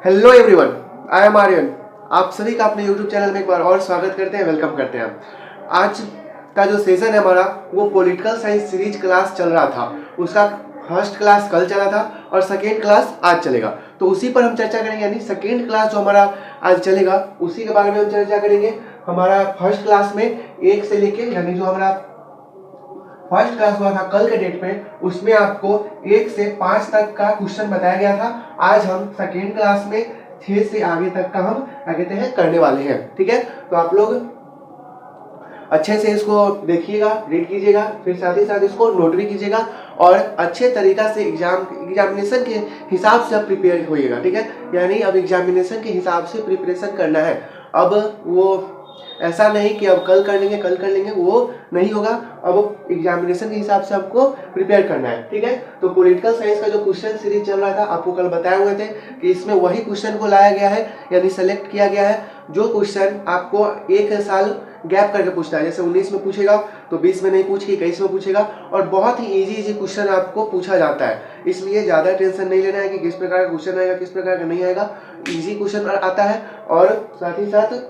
Hello everyone, I am Aryan. आप सभी का अपने यूट्यूब चैनल में एक बार और स्वागत करते हैं, वेलकम करते हैं। आज का जो सेशन है हमारा वो पॉलिटिकल साइंस सीरीज क्लास चल रहा था। उसका फर्स्ट क्लास कल चला था और सेकेंड क्लास आज चलेगा, तो उसी पर हम चर्चा करेंगे। यानी सेकेंड क्लास जो हमारा आज चलेगा उसी के बारे में हम चर्चा करेंगे। हमारा फर्स्ट क्लास में 1 से लेके यानी जो हमारा फर्स्ट क्लास हुआ था कल के डेट में, उसमें आपको 1 से 5 तक का क्वेश्चन बताया गया था। आज हम सेकेंड क्लास में 6 से आगे तक का हम कहते हैं करने वाले हैं। ठीक है, तो आप लोग अच्छे से इसको देखिएगा, रीड कीजिएगा, फिर साथ ही साथ इसको नोट भी कीजिएगा और अच्छे तरीका से एग्जामिनेशन के हिसाब से आप प्रिपेयर होइएगा। ठीक है, यानी अब एग्जामिनेशन के हिसाब से प्रिपरेशन करना है। अब वो ऐसा नहीं कि अब कल कर लेंगे, वो नहीं होगा। अब एग्जामिनेशन के हिसाब से आपको प्रिपेयर करना है। ठीक है, तो पॉलिटिकल साइंस का जो क्वेश्चन सीरीज चल रहा था आपको कल बताए हुए थे कि इसमें वही क्वेश्चन को लाया गया है, यानी सेलेक्ट किया गया है जो क्वेश्चन आपको 1 साल गैप करके पूछता है। जैसे 19 में पूछेगा तो 20 में नहीं पूछ के 21 में पूछेगा, और बहुत ही इजी क्वेश्चन आपको पूछा जाता है। इसलिए ज़्यादा टेंशन नहीं लेना है कि किस प्रकार का क्वेश्चन आएगा, किस प्रकार का नहीं आएगा। इजी क्वेश्चन आता है और साथ ही साथ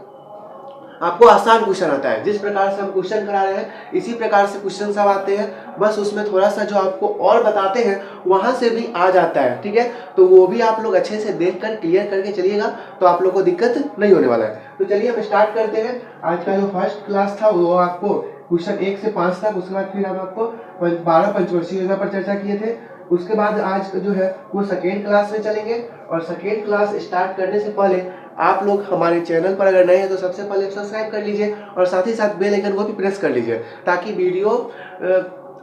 आपको आसान क्वेश्चन आता है। जिस प्रकार से हम क्वेश्चन करा रहे हैं इसी प्रकार से क्वेश्चन सब आते हैं, बस उसमें थोड़ा सा जो आपको और बताते हैं वहां से भी आ जाता है। ठीक है, तो वो भी आप लोग अच्छे से देखकर क्लियर करके चलिएगा, तो आप लोग को दिक्कत नहीं होने वाला है। तो चलिए हम स्टार्ट करते हैं। आज का जो फर्स्ट क्लास था वो आपको क्वेश्चन 1 से 5 तक, उसके बाद फिर हम आपको 12 पंचवर्षीय योजना पर चर्चा किए थे। उसके बाद आज जो है वो सेकेंड क्लास में चलेंगे, और सेकेंड क्लास स्टार्ट करने से पहले आप लोग हमारे चैनल पर अगर नए हैं तो सबसे पहले सब्सक्राइब कर लीजिए और साथ ही साथ बेल आइकन को भी प्रेस कर लीजिए, ताकि वीडियो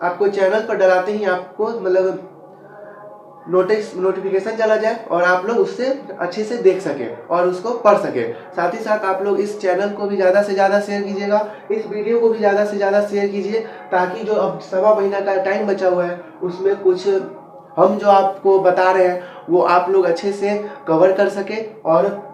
आपको चैनल पर डलाते ही आपको मतलब नोटिफिकेशन चला जाए और आप लोग उससे अच्छे से देख सके और उसको पढ़ सके। साथ ही साथ आप लोग इस चैनल को भी ज़्यादा से ज़्यादा शेयर कीजिएगा, इस वीडियो को भी ज़्यादा से ज़्यादा शेयर कीजिए, ताकि जो अब 1.25 महीना का टाइम बचा हुआ है उसमें कुछ हम जो आपको बता रहे हैं वो आप लोग अच्छे से कवर कर सके और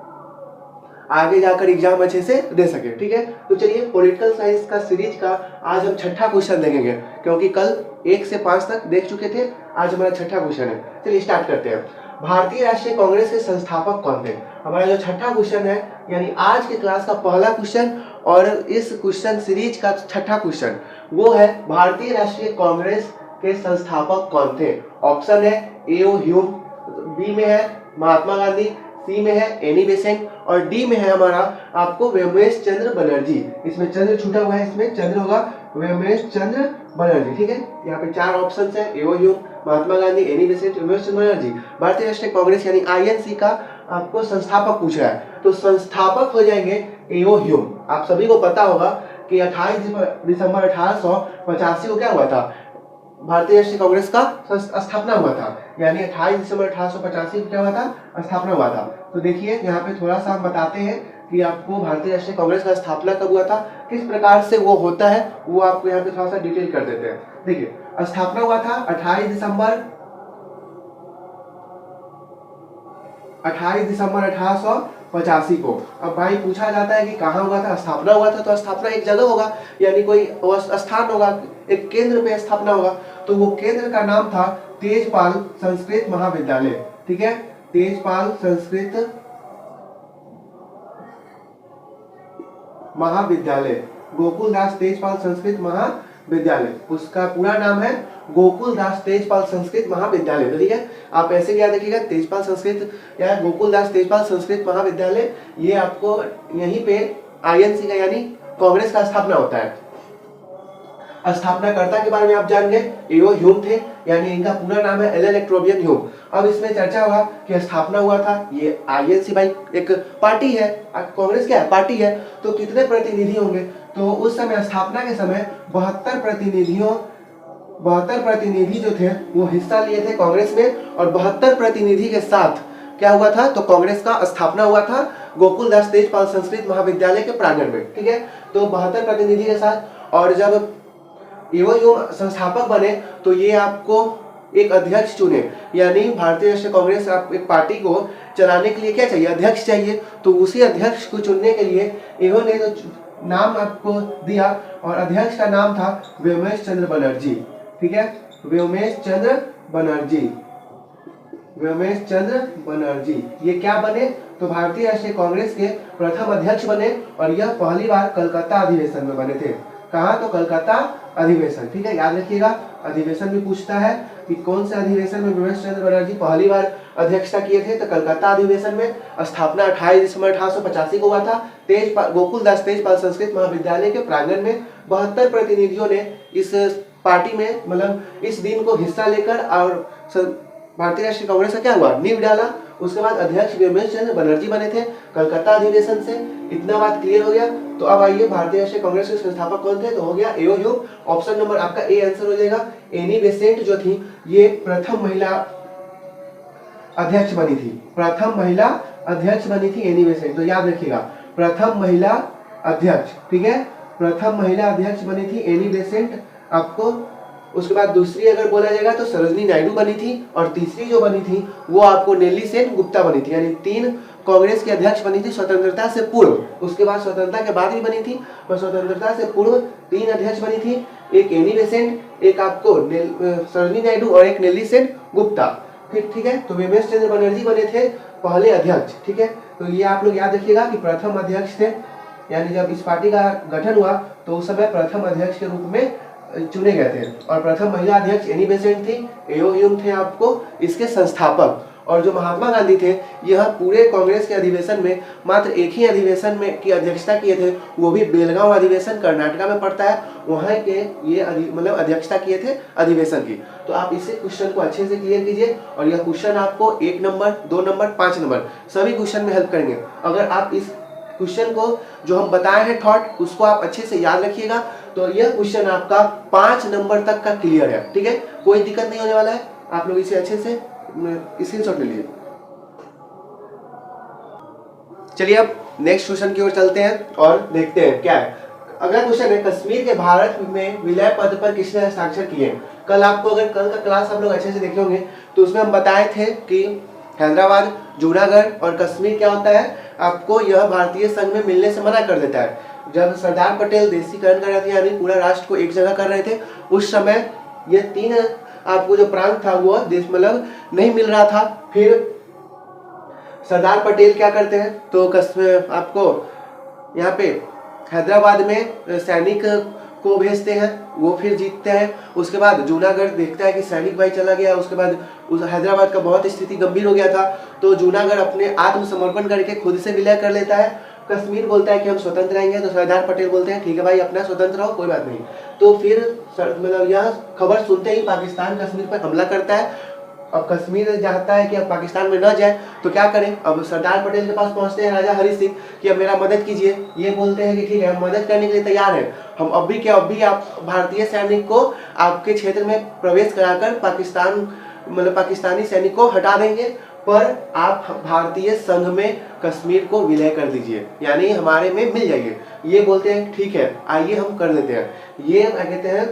आगे जाकर एग्जाम अच्छे से दे सके। ठीक है, तो चलिए पॉलिटिकल साइंस का सीरीज का आज हम छठा क्वेश्चन देखेंगे, क्योंकि कल 1 से 5 तक देख चुके थे। आज हमारा छठा क्वेश्चन है। चलिए स्टार्ट करते हैं। भारतीय राष्ट्रीय कांग्रेस के संस्थापक कौन थे? हमारा जो छठा क्वेश्चन है, यानी आज के क्लास का पहला क्वेश्चन और इस क्वेश्चन सीरीज का छठा क्वेश्चन, वो है भारतीय राष्ट्रीय कांग्रेस के संस्थापक कौन थे? ऑप्शन है ए ओ ह्यूम, बी में है महात्मा गांधी, सी में है एनी बेसेंट और डी में है हमारा आपको व्योमेश चंद्र बनर्जी। इसमें चंद्र छूटा हुआ है, इसमें चंद्र होगा व्योमेश चंद्र बनर्जी। ठीक है, यहाँ पे 4 ऑप्शन है, एओ Hume, Mahatma Gandhi, Annie Besant, Vyomesh चंद्र बनर्जी। भारतीय राष्ट्रीय कांग्रेस यानी आईएनसी का आपको संस्थापक पूछ रहा है, तो संस्थापक हो जाएंगे एओ ह्यूम। आप सभी को पता होगा कि 28 दिसंबर 1885 को क्या हुआ था? भारतीय राष्ट्रीय कांग्रेस का स्थापना हुआ था, यानी 28 दिसंबर 1885 को क्या हुआ था? स्थापना हुआ था। तो देखिए यहाँ पे थोड़ा सा हम बताते हैं कि आपको भारतीय राष्ट्रीय कांग्रेस का स्थापना कब हुआ था, किस प्रकार से वो होता है, वो आपको यहाँ पे थोड़ा सा डिटेल कर देते हैं। देखिए स्थापना हुआ था 28 दिसंबर 1885 को। अब भाई पूछा जाता है कि कहाँ हुआ था? स्थापना हुआ था, तो स्थापना एक जगह होगा, यानी कोई स्थान होगा, एक केंद्र पे स्थापना होगा। तो वो केंद्र का नाम था तेजपाल संस्कृत महाविद्यालय। ठीक है, तेजपाल संस्कृत महाविद्यालय, गोकुलदास तेजपाल संस्कृत महाविद्यालय, उसका पूरा नाम है गोकुलदास तेजपाल संस्कृत महाविद्यालय। तो ठीक है, आप ऐसे भी याद रखिएगा, तेजपाल संस्कृत या गोकुलदास तेजपाल संस्कृत महाविद्यालय, ये आपको यहीं पे आईएनसी का यानी कांग्रेस का स्थापना होता है। स्थापनाकर्ता के बारे में आप जान गए, एओ ह्यूम थे, यानी इनका पूरा नाम है एलन एक्ट्रोबियन ह्यूम। अब इसमें चर्चा हुआ कि स्थापना हुआ था, ये आईएनसी भाई एक पार्टी है, कांग्रेस क्या है? पार्टी है, तो कितने प्रतिनिधि होंगे? तो उस समय स्थापना के समय 72 प्रतिनिधि जो थे वो हिस्सा लिए थे कांग्रेस में, और 72 प्रतिनिधि के साथ क्या हुआ था? तो कांग्रेस का स्थापना हुआ था गोकुलदास तेजपाल संस्कृत महाविद्यालय के प्रांगण में। ठीक है, तो 72 प्रतिनिधि के साथ, और जब एओ संस्थापक बने तो ये आपको एक अध्यक्ष चुने, यानी भारतीय राष्ट्रीय कांग्रेस आप एक पार्टी को चलाने के लिए क्या चाहिए? अध्यक्ष चाहिए। तो उसी अध्यक्ष को चुनने के लिए इन्होंने जो नाम आपको दिया, और अध्यक्ष का नाम था व्योमेश चंद्र बनर्जी। ठीक है, व्योमेश चंद्र बनर्जी। रमेश चंद्र बनर्जी ये क्या बने, तो भारतीय राष्ट्रीय कांग्रेस के प्रथम अध्यक्ष बने और यह पहली बार कलकत्ता अधिवेशन में बने थे। कहाँ, तो कलकत्ता अधिवेशन। ठीक है, याद रखिएगा, अधिवेशन भी पूछता है कि कौन से अधिवेशन में रमेश चंद्र बनर्जी पहली बार अध्यक्षता किए थे, तो कलकत्ता अधिवेशन में। स्थापना 28 दिसंबर 1885 को हुआ था। गोकुलदास तेजपाल संस्कृत महाविद्यालय के प्रांगण में 72 प्रतिनिधियों ने इस पार्टी में मतलब इस दिन को हिस्सा लेकर और भारतीय राष्ट्रीय कांग्रेस का क्या हुआ, नींव डाला। उसके बाद अध्यक्ष रमेश चंद्र बनर्जी बने थे कलकत्ता अधिवेशन से। इतना बात क्लियर हो गया। तो अब आइए, भारतीय राष्ट्रीय कांग्रेस के संस्थापक कौन थे, तो हो गया एओ ह्यूम। ऑप्शन नंबर आपका ए आंसर हो जाएगा। एनी बेसेंट जो थी ये प्रथम महिला अध्यक्ष बनी थी, प्रथम महिला अध्यक्ष बनी थी एनी बेसेंट। तो याद रखिएगा, प्रथम महिला अध्यक्ष। ठीक है, प्रथम महिला अध्यक्ष बनी थी एनी बेसेंट आपको। उसके बाद दूसरी अगर बोला जाएगा तो सरोजनी नायडू बनी थी और तीसरी जो बनी थी वो आपको नेली सेन गुप्ता बनी थी। यानी 3 कांग्रेस की अध्यक्ष बनी थी स्वतंत्रता से पूर्व। उसके बाद स्वतंत्रता के बाद भी बनी थी, पर स्वतंत्रता से पूर्व 3 अध्यक्ष बनी थी, एक एनी बेसेंट, एक आपको सरोजनी नायडू और एक नेली सेन गुप्ता। ठीक है, तो रमेश चंद्र बनर्जी बने थे पहले अध्यक्ष। ठीक है, तो ये आप लोग याद रखिएगा कि प्रथम अध्यक्ष थे, यानी जब इस पार्टी का गठन हुआ तो उस समय प्रथम अध्यक्ष के रूप में चुने गए थे। और प्रथम महिला अध्यक्ष एनी बेसेंट थी, एओ ह्यूम थे आपको इसके संस्थापक। और जो महात्मा गांधी थे, यह पूरे कांग्रेस के अधिवेशन में मात्र एक ही अधिवेशन में की अध्यक्षता किए थे, वो भी बेलगांव अधिवेशन कर्नाटका में पड़ता है, वहाँ के ये मतलब अध्यक्षता किए थे अधिवेशन की। तो आप इसे क्वेश्चन को अच्छे से क्लियर कीजिए और यह क्वेश्चन आपको 1 नंबर 2 नंबर 5 नंबर सभी क्वेश्चन में हेल्प करेंगे। अगर आप इस क्वेश्चन को जो हम बताए हैं थॉट उसको आप अच्छे से याद रखिएगा तो यह क्वेश्चन आपका 5 नंबर तक का क्लियर है। ठीक है, कोई दिक्कत नहीं होने वाला है। आप लोग इसे अच्छे से स्क्रीनशॉट ले लीजिए। चलिए अब नेक्स्ट क्वेश्चन की ओर चलते हैं और देखते हैं क्या है। अगला क्वेश्चन है, कश्मीर के भारत में विलय पत्र पर किसने हस्ताक्षर किए। कल आपको अगर कल का क्लास आप लोग अच्छे से देखे होंगे तो उसमें हम बताए थे कि हैदराबाद, जूनागढ़ और कश्मीर क्या होता है, आपको यह भारतीय संघ में मिलने से मना कर देता है। जब सरदार पटेल देशीकरण कर रहे थे यानी पूरा राष्ट्र को एक जगह कर रहे थे, उस समय ये 3 आपको जो प्रांत था वो देश मतलब नहीं मिल रहा था। फिर सरदार पटेल क्या करते हैं तो आपको यहाँ पे हैदराबाद में सैनिक को भेजते हैं, वो फिर जीतते हैं। उसके बाद जूनागढ़ देखता है कि सैनिक भाई चला गया, उसके बाद उस हैदराबाद का बहुत स्थिति गंभीर हो गया था तो जूनागढ़ अपने आत्मसमर्पण करके खुद से विलय कर लेता है। कश्मीर बोलता है कि हम स्वतंत्र रहेंगे तो सरदार पटेल बोलते हैं ठीक है भाई अपना स्वतंत्र रहो कोई बात नहीं। तो फिर मतलब यह खबर सुनते ही पाकिस्तान कश्मीर पर हमला करता है। अब कश्मीर चाहता है कि अब पाकिस्तान में न जाए तो क्या करें, अब सरदार पटेल के पास पहुंचते हैं राजा हरि सिंह कि अब मेरा मदद कीजिए। ये बोलते हैं कि ठीक है हम मदद करने के लिए तैयार हैं, हम अब भी आप भारतीय सैनिक को आपके क्षेत्र में प्रवेश कराकर पाकिस्तान मतलब पाकिस्तानी सैनिक को हटा देंगे, पर आप भारतीय संघ में कश्मीर को विलय कर दीजिए यानी हमारे में मिल जाइए। ये बोलते हैं ठीक है आइए हम कर देते हैं। ये कहते हैं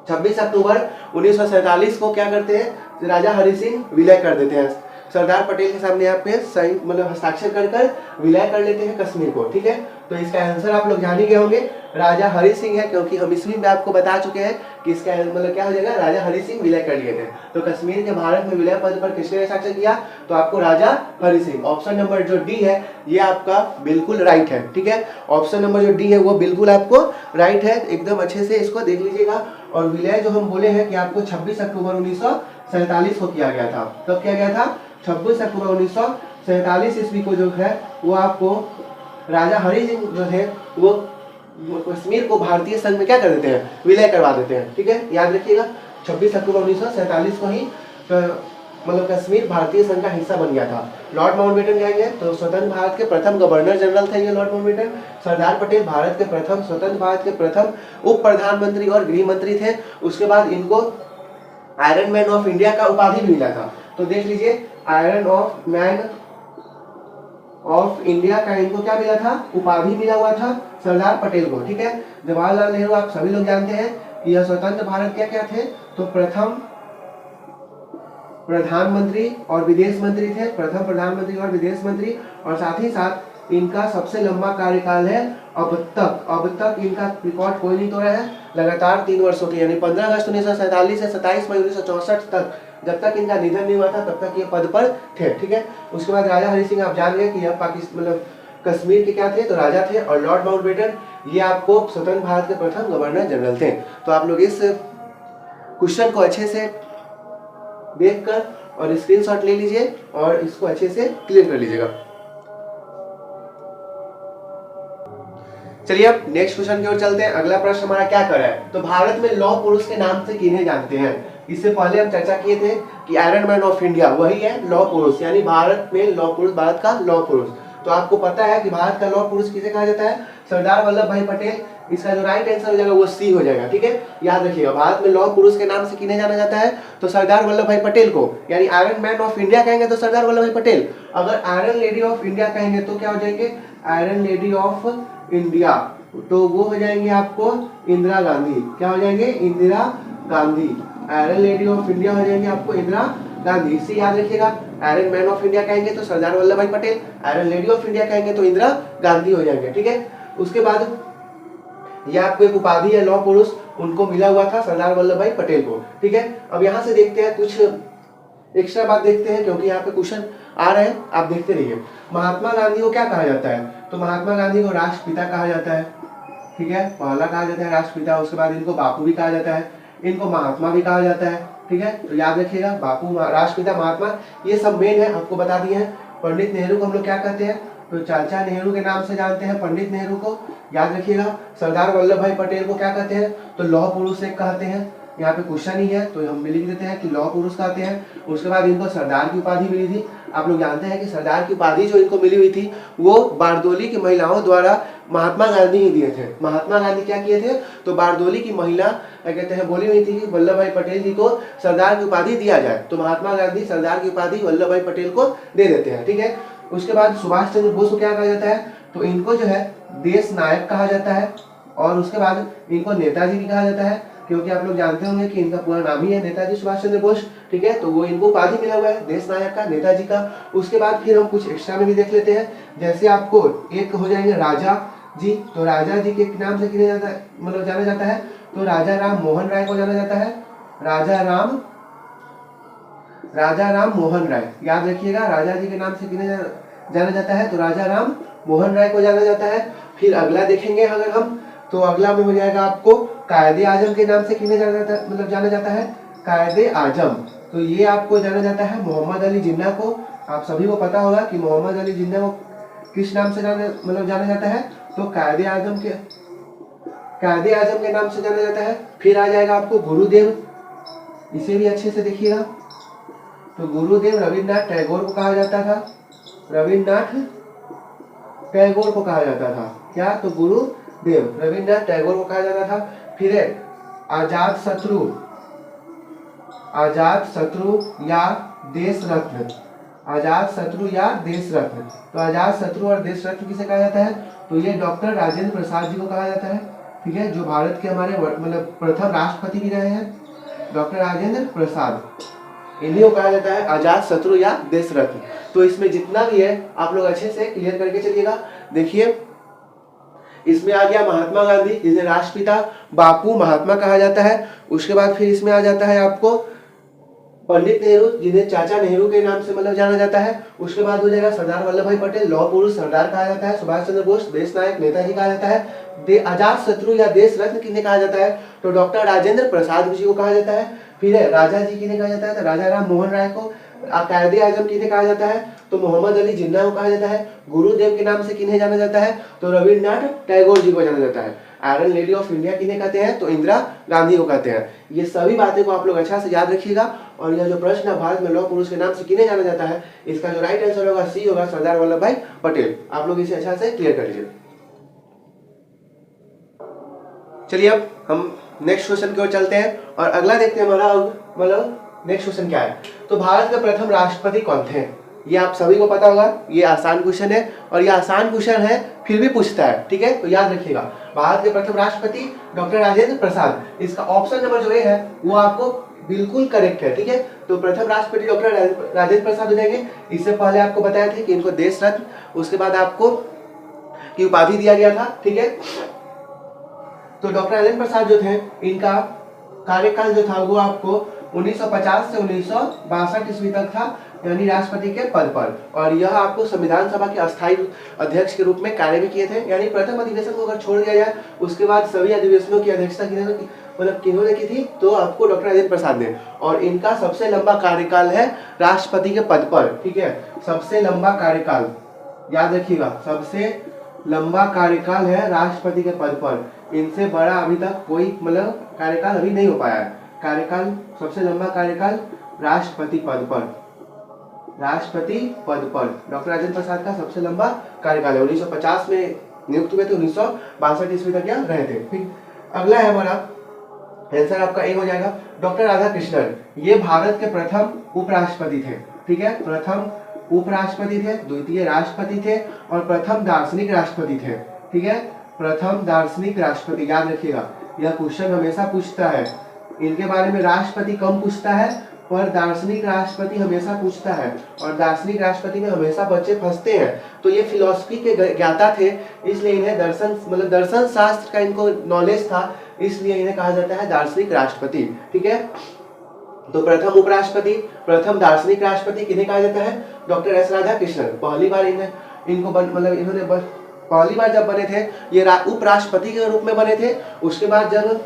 26 अक्टूबर 1947 को क्या करते हैं राजा हरि सिंह विलय कर देते हैं। सरदार पटेल के सामने यहाँ पे साइन मतलब हस्ताक्षर कर विलय कर लेते हैं कश्मीर को। ठीक है, तो इसका आंसर आप लोग जान ही गए होंगे राजा हरि सिंह है, क्योंकि हम ईस्वी में आपको बता चुके हैं कि इसका मतलब क्या हो जाएगा, राजा हरि सिंह विलय कर लिए थे। तो कश्मीर के भारत में विलय पत्र पर किसने हस्ताक्षर किया, तो आपको राजा हरि सिंह। ऑप्शन नंबर जो डी है ये आपका बिल्कुल राइट है। ठीक है, ऑप्शन नंबर जो डी है वो बिल्कुल आपको राइट है, एकदम अच्छे से इसको देख लीजिएगा। और विलय जो हम बोले हैं कि आपको 26 अक्टूबर 1947 को किया गया था। कब किया गया था, 26 अक्टूबर 1947 ईस्वी को जो है वो आपको राजा हरि सिंह जो थे वो कश्मीर को भारतीय संघ में क्या कर देते हैं, विलय करवा देते हैं। ठीक है, याद रखिएगा 26 अक्टूबर 1947 को ही मतलब कश्मीर भारतीय संघ का हिस्सा बन गया था। लॉर्ड माउंटबेटन जाएंगे तो स्वतंत्र भारत के प्रथम गवर्नर जनरल थे ये लॉर्ड माउंटबेटन। सरदार पटेल भारत के प्रथम स्वतंत्र भारत के प्रथम उप प्रधानमंत्री और गृह मंत्री थे। उसके बाद इनको आयरन मैन ऑफ इंडिया का उपाधि भी मिला था। तो देख लीजिए iron of man of India का इनको क्या मिला था, उपाधि मिला हुआ था सरदार पटेल को। ठीक है, जवाहरलाल नेहरू आप सभी लोग जानते हैं कि यह स्वतंत्र भारत क्या क्या थे, तो प्रथम प्रधानमंत्री और विदेश मंत्री थे, प्रथम प्रधानमंत्री और विदेश मंत्री। और साथ ही साथ इनका सबसे लंबा कार्यकाल है अब तक इनका रिकॉर्ड कोई नहीं तोड़ा है। लगातार 3 वर्षों के यानी 15 अगस्त 1947 से 27 मई 1964 तक, जब तक इनका निधन नहीं हुआ था तब तक ये पद पर थे। ठीक है, उसके बाद राजा हरि सिंह आप जान गए कि यह पाकिस्तान मतलब कश्मीर के क्या थे, तो राजा थे। और लॉर्ड माउंटबेटन ये आपको स्वतंत्र भारत के प्रथम गवर्नर जनरल थे। तो आप लोग इस क्वेश्चन को अच्छे से देखकर और स्क्रीनशॉट ले लीजिए और इसको अच्छे से क्लियर कर लीजिएगा। चलिए अब नेक्स्ट क्वेश्चन की ओर चलते हैं। अगला प्रश्न हमारा क्या कर रहा है, तो भारत में लौह पुरुष के नाम से किन्हें जानते हैं। इससे पहले हम चर्चा किए थे कि आयरन मैन ऑफ इंडिया वही है लौह पुरुष, यानी भारत में लौह पुरुष, भारत का लौह पुरुष। तो आपको पता है कि भारत का लौह पुरुष किसे कहा जाता है, सरदार वल्लभ भाई पटेल। इसका जो राइट आंसर हो जाएगा वो सी हो जाएगा। ठीक है, याद रखिएगा, भारत में लौह पुरुष के नाम से किन्हें जाना जाता है, तो सरदार वल्लभ भाई पटेल को, यानी आयरन मैन ऑफ इंडिया कहेंगे तो सरदार वल्लभ भाई पटेल। अगर आयरन लेडी ऑफ इंडिया कहेंगे तो क्या हो जाएंगे, आयरन लेडी ऑफ इंडिया, तो वो हो जाएंगे आपको इंदिरा गांधी। क्या हो जाएंगे, Indira Gandhi. Iron lady of India हो जाएंगे आपको इंदिरा गांधी। इससे याद रखिएगा, आयरन मैन ऑफ इंडिया कहेंगे तो सरदार वल्लभ भाई Patel, iron lady of India कहेंगे तो इंदिरा गांधी हो जाएंगे। ठीक है, उसके बाद यह आपको एक उपाधि है लौह पुरुष, उनको मिला हुआ था सरदार वल्लभ भाई पटेल को। ठीक है, अब यहाँ से देखते हैं कुछ एक्स्ट्रा बात देखते हैं, क्योंकि यहाँ पे क्वेश्चन आ रहे हैं, आप देखते रहिए। महात्मा गांधी को क्या कहा जाता है, तो महात्मा गांधी को राष्ट्रपिता कहा जाता है। ठीक है, पहला कहा जाता है राष्ट्रपिता, उसके बाद इनको बापू भी कहा जाता है, इनको महात्मा भी कहा जाता है। ठीक है, तो याद रखिएगा, बापू, राष्ट्रपिता, महात्मा, ये सब मेन है, आपको बता दिए हैं। पंडित नेहरू को हम लोग क्या कहते हैं, तो चाचा नेहरू के नाम से जानते हैं पंडित नेहरू को, याद रखिएगा। सरदार वल्लभ भाई पटेल को क्या कहते हैं, तो लौह पुरुष एक कहते हैं। यहाँ पे क्वेश्चन ही है तो हम लिख देते हैं कि लौह पुरुष कहते हैं। उसके बाद इनको सरदार की उपाधि मिली थी। आप लोग जानते हैं कि सरदार की उपाधि जो इनको मिली हुई थी वो बारदोली की महिलाओं द्वारा महात्मा गांधी ही दिए थे। महात्मा गांधी क्या किए थे, तो बारदोली की महिला क्या कहते हैं बोली हुई थी कि वल्लभ भाई पटेल जी को सरदार की उपाधि दिया जाए, तो महात्मा गांधी सरदार की उपाधि वल्लभ भाई पटेल को दे देते हैं। ठीक है, उसके बाद सुभाष चंद्र बोस को क्या कहा जाता है, तो इनको जो है देश नायक कहा जाता है। और उसके बाद इनको नेताजी भी कहा जाता है, क्योंकि आप लोग जानते होंगे कि इनका पूरा नाम ही है नेताजी सुभाष चंद्र बोस। ठीक है, तो वो इनको उपाधि मिला हुआ है देश नायक का, नेताजी का। उसके बाद फिर हम कुछ एक्स्ट्रा में भी देख लेते हैं, जैसे आपको एक हो जाएंगे राजा जी, तो राजा जी के नाम से किया जाता है, मतलब जाना जाता है, तो राजा राम मोहन राय को जाना जाता है। राजा राम मोहन राय, याद रखिएगा, राजा जी के नाम से किन्हें जाना जाता है, तो राजा राम मोहन राय को जाना जाता है। फिर अगला देखेंगे अगर हम, तो अगला में हो जाएगा आपको कायदे आजम के नाम से किन्हें जाना जाता है, मतलब जाना जाता है कायदे आजम, तो ये आपको जाना जाता है मोहम्मद अली जिन्ना को। आप सभी को पता होगा कि मोहम्मद अली जिन्ना को किस नाम से जाना जाता है, तो कायदे आजम के नाम से जाना जाता है। फिर आ जाएगा आपको गुरुदेव, इसे भी अच्छे से देखिएगा, तो गुरुदेव रविन्द्रनाथ टैगोर को कहा जाता था, रविन्द्रनाथ टैगोर को कहा जाता था। क्या, तो गुरुदेव रविन्द्रनाथ टैगोर को कहा जाता था। फिर आजाद शत्रु या देश रत्न, आजाद शत्रु या देश रत्न, तो आजाद शत्रु और देश रत्न किसे कहा जाता है, तो ये डॉक्टर राजेंद्र प्रसाद जी को कहा जाता है। ठीक है, जो भारत के हमारे मतलब प्रथम राष्ट्रपति भी रहे हैं, डॉक्टर राजेंद्र प्रसाद, इन्हीं को कहा जाता है आजाद शत्रु या देश रत्न। तो इसमें जितना भी है आप लोग अच्छे से क्लियर करके चलिएगा। देखिए, इसमें आ गया महात्मा गांधी जिन्हें राष्ट्रपिता, बापू, महात्मा कहा जाता है। उसके बाद फिर इसमें आ जाता है आपको पंडित नेहरू जिन्हें चाचा नेहरू के नाम से मतलब जाना जाता है। उसके बाद हो जाएगा सरदार वल्लभ भाई पटेल, लौह पुरुष सरदार कहा जाता है। सुभाष चंद्र बोस देश नायक नेताजी कहा जाता है। आजाद शत्रु या देश रत्न किन्हें कहा जाता है, तो डॉक्टर राजेंद्र प्रसाद जी को कहा जाता है। फिर राजा जी किन्हें कहा जाता है, तो राजा राम मोहन राय को। कायदे आजम किन्हें कहा जाता है, तो मोहम्मद अली जिन्ना को कहा जाता है। गुरुदेव के नाम से किन्हें जाना जाता है, तो रविन्द्रनाथ टैगोर जी को जाना जाता है। आयरन लेडी ऑफ इंडिया किन्हें कहते हैं, तो इंदिरा गांधी को कहते हैं। ये सभी बातें को आप लोग अच्छा से याद रखिएगा। और यह जो प्रश्न है भारत में लौह पुरुष के नाम से किन्हें जाना जाता है, इसका जो राइट आंसर होगा सी होगा, सरदार वल्लभ भाई पटेल। आप लोग इसे अच्छा से क्लियर कर लीजिए। चलिए अब हम नेक्स्ट क्वेश्चन की ओर चलते हैं और अगला देखते हैं हमारा मतलब नेक्स्ट क्वेश्चन क्या है। तो भारत के प्रथम राष्ट्रपति कौन थे, ये आप सभी को पता होगा। ये आसान क्वेश्चन है और ये आसान क्वेश्चन है फिर भी पूछता है। ठीक है, तो याद रखिएगा, भारत के प्रथम राष्ट्रपति डॉक्टर राजेंद्र प्रसाद। इसका ऑप्शन नंबर जो है वो आपको बिल्कुल करेक्ट है। ठीक है, तो प्रथम राष्ट्रपति डॉक्टर राजेंद्र प्रसाद हो जाएंगे। इससे पहले आपको बताया था कि इनको देश रत्न, उसके बाद आपको की उपाधि दिया गया था। ठीक है, तो डॉक्टर राजेंद्र प्रसाद जो थे, इनका कार्यकाल जो था वो आपको 1950 से 1962 ईस्वी तक था, यानी राष्ट्रपति के पद पर। और यह आपको संविधान सभा के अस्थायी अध्यक्ष के रूप में कार्य भी किए थे, यानी प्रथम अधिवेशन को अगर छोड़ दिया जाए उसके बाद सभी अधिवेशनों की अध्यक्षता किन्होंने की थी, तो आपको डॉक्टर राजेंद्र प्रसाद ने। और इनका सबसे लंबा कार्यकाल है राष्ट्रपति के पद पर, ठीक है, सबसे लंबा कार्यकाल याद रखिएगा, सबसे लंबा कार्यकाल है राष्ट्रपति के पद पर। इनसे बड़ा अभी तक कोई कार्यकाल अभी नहीं हो पाया है। कार्यकाल, सबसे लंबा कार्यकाल राष्ट्रपति पद पर, राष्ट्रपति पद पर डॉक्टर राजेंद्र प्रसाद का सबसे लंबा कार्यकाल है। 1950 में नियुक्त हुए थे, 1962 ईस्वी तक यहाँ रहे थे। फिर अगला है हमारा आंसर, आपका ए हो जाएगा डॉक्टर राधाकृष्णन। ये भारत के प्रथम उपराष्ट्रपति थे, ठीक है, प्रथम उपराष्ट्रपति थे, द्वितीय राष्ट्रपति थे और प्रथम दार्शनिक राष्ट्रपति थे, ठीक है, प्रथम दार्शनिक राष्ट्रपति। याद रखिएगा, यह क्वेश्चन हमेशा पूछता है, इनके बारे में राष्ट्रपति कम पूछता है पर दार्शनिक राष्ट्रपति हमेशा पूछता है, और दार्शनिक राष्ट्रपति में हमेशा बच्चे फंसते हैं। तो ये फिलॉसफी के ज्ञाता थे, इसलिए इन्हें दर्शन शास्त्र का इनको नॉलेज था, इसलिए इन्हें कहा जाता है दार्शनिक राष्ट्रपति, ठीक है। तो प्रथम उपराष्ट्रपति, प्रथम दार्शनिक राष्ट्रपति किन्हें कहा जाता है? Doctor S Radhakrishnan. पहली बार इन्होंने पहली बार जब बने थे ये उपराष्ट्रपति के रूप में बने थे। उसके बाद जब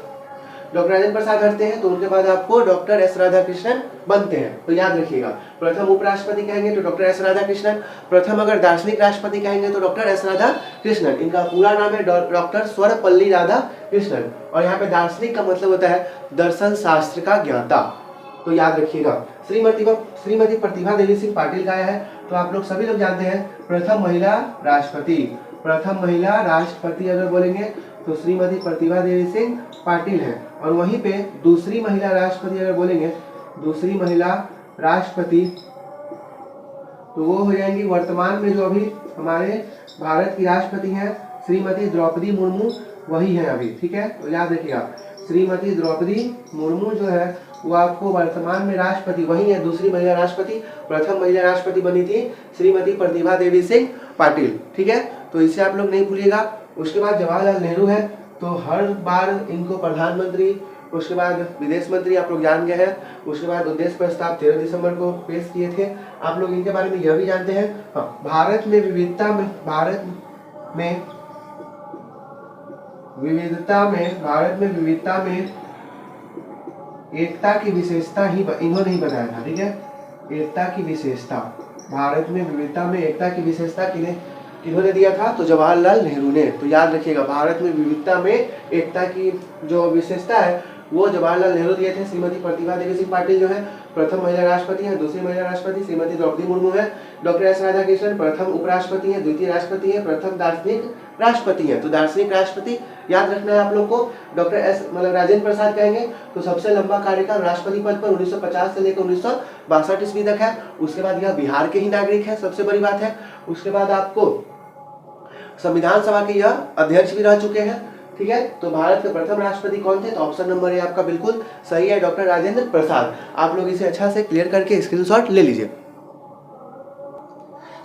डॉक्टर राजेंद्र प्रसाद हटते हैं तो उनके बाद आपको डॉक्टर एस राधाकृष्णन बनते हैं। तो याद रखिएगा, प्रथम उपराष्ट्रपति कहेंगे तो डॉक्टर एस राधाकृष्णन, प्रथम अगर दार्शनिक राष्ट्रपति कहेंगे तो डॉक्टर एस राधाकृष्णन। इनका पूरा नाम है डॉक्टर सर्वपल्ली राधाकृष्णन, और यहाँ पे दार्शनिक का मतलब होता है दर्शन शास्त्र का ज्ञाता। तो याद रखिएगा। श्रीमती प्रतिभा देवी सिंह पाटिल का है, तो आप लोग सभी लोग जानते हैं प्रथम महिला राष्ट्रपति। प्रथम महिला राष्ट्रपति अगर बोलेंगे तो श्रीमती प्रतिभा देवी सिंह पाटिल है। और वहीं पे दूसरी महिला राष्ट्रपति अगर बोलेंगे, दूसरी महिला राष्ट्रपति तो वो हो जाएंगी वर्तमान में जो अभी हमारे भारत की राष्ट्रपति हैं श्रीमती द्रौपदी मुर्मू, वही है अभी, ठीक है। तो याद रखिएगा, श्रीमती द्रौपदी मुर्मू जो है वो आपको वर्तमान में राष्ट्रपति वही है, दूसरी महिला राष्ट्रपति। प्रथम महिला राष्ट्रपति बनी थी श्रीमती प्रतिभा देवी सिंह पाटिल, ठीक है। तो इसे आप लोग नहीं भूलिएगा। उसके बाद जवाहरलाल नेहरू है, तो हर बार इनको प्रधानमंत्री, उसके बाद विदेश मंत्री आप लोग जान गए हैं। उसके बाद उद्देश्य प्रस्ताव 13 दिसंबर को पेश किए थे। आप लोग इनके बारे में यह भी जानते हैं। हाँ, भारत में विविधता में एकता की विशेषता ही इन्होंने ही बताया था, ठीक है। एकता की विशेषता, भारत में विविधता में एकता की विशेषता किन्होंने दिया था? तो जवाहरलाल नेहरू ने। तो याद रखिएगा, भारत में विविधता में एकता की जो विशेषता है वो जवाहरलाल नेहरू दिए थे। श्रीमती प्रतिभा देवी सिंह पाटिल जो है प्रथम महिला राष्ट्रपति है। दूसरी महिला राष्ट्रपति श्रीमती द्रौपदी मुर्मू है। डॉक्टर एस राधाकृष्णन प्रथम उपराष्ट्रपति है, द्वितीय राष्ट्रपति है, प्रथम दार्शनिक राष्ट्रपति है। तो दार्शनिक राष्ट्रपति याद रखना है आप लोग को। डॉक्टर एस राजेंद्र प्रसाद कहेंगे तो सबसे लंबा कार्यकाल राष्ट्रपति पद पर 1950 से लेकर 1962 ईस्वी तक है। उसके बाद यह बिहार के ही नागरिक है, सबसे बड़ी बात है। उसके बाद आपको संविधान सभा के यह अध्यक्ष भी रह चुके हैं, ठीक है। तो भारत के प्रथम राष्ट्रपति कौन थे? तो ऑप्शन नंबर ए आपका बिल्कुल सही है, डॉक्टर राजेंद्र प्रसाद। आप लोग इसे अच्छा से क्लियर करके स्क्रीनशॉट ले लीजिए।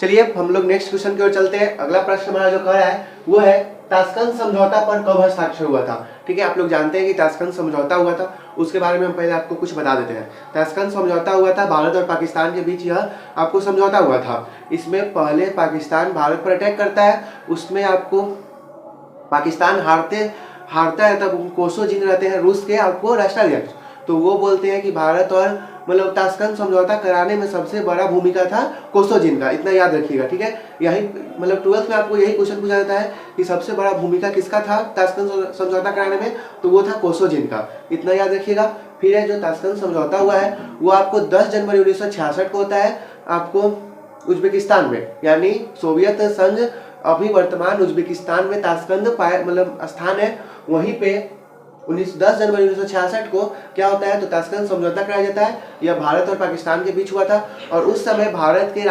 चलिए हम लोग नेक्स्ट क्वेश्चन की ओर चलते हैं। अगला प्रश्न हमारा जो कह रहा है वो है ताशकंद समझौता पर कब हस्ताक्षर हुआ था, ठीक है। आप लोग जानते हैं कि ताशकंद समझौता हुआ था, उसके बारे में हम पहले आपको कुछ बता देते हैं। ताशकंद समझौता हुआ था भारत और पाकिस्तान के बीच, यह आपको समझौता हुआ था। इसमें पहले पाकिस्तान भारत पर अटैक करता है, उसमें आपको पाकिस्तान हारता है, तब कोसोजिन रहते हैं रूस के आपको राष्ट्राध्यक्ष। तो वो बोलते हैं कि भारत और ताशकंद समझौता कराने में सबसे बड़ा भूमिका था कोसोजिन का, इतना याद रखिएगा, ठीक है। यही 12th में आपको यही क्वेश्चन पूछा जाता है कि सबसे बड़ा भूमिका किसका था ताशकंद समझौता कराने में, तो वो था कोसोजिन का, इतना याद रखिएगा। फिर है जो ताशकंद समझौता हुआ है वो आपको 10 जनवरी 1966 को होता है, आपको उज्बेकिस्तान में, यानी सोवियत संघ अभी वर्तमान उज्बेकिस्तान में ताशकंद स्थान है, वहीं पे 10 जनवरी 1966 को क्या होता है? तो ताशकंद समझौता कराया जाता है। यह भारत और पाकिस्तान के बीच हुआ था, और उस समय भारत के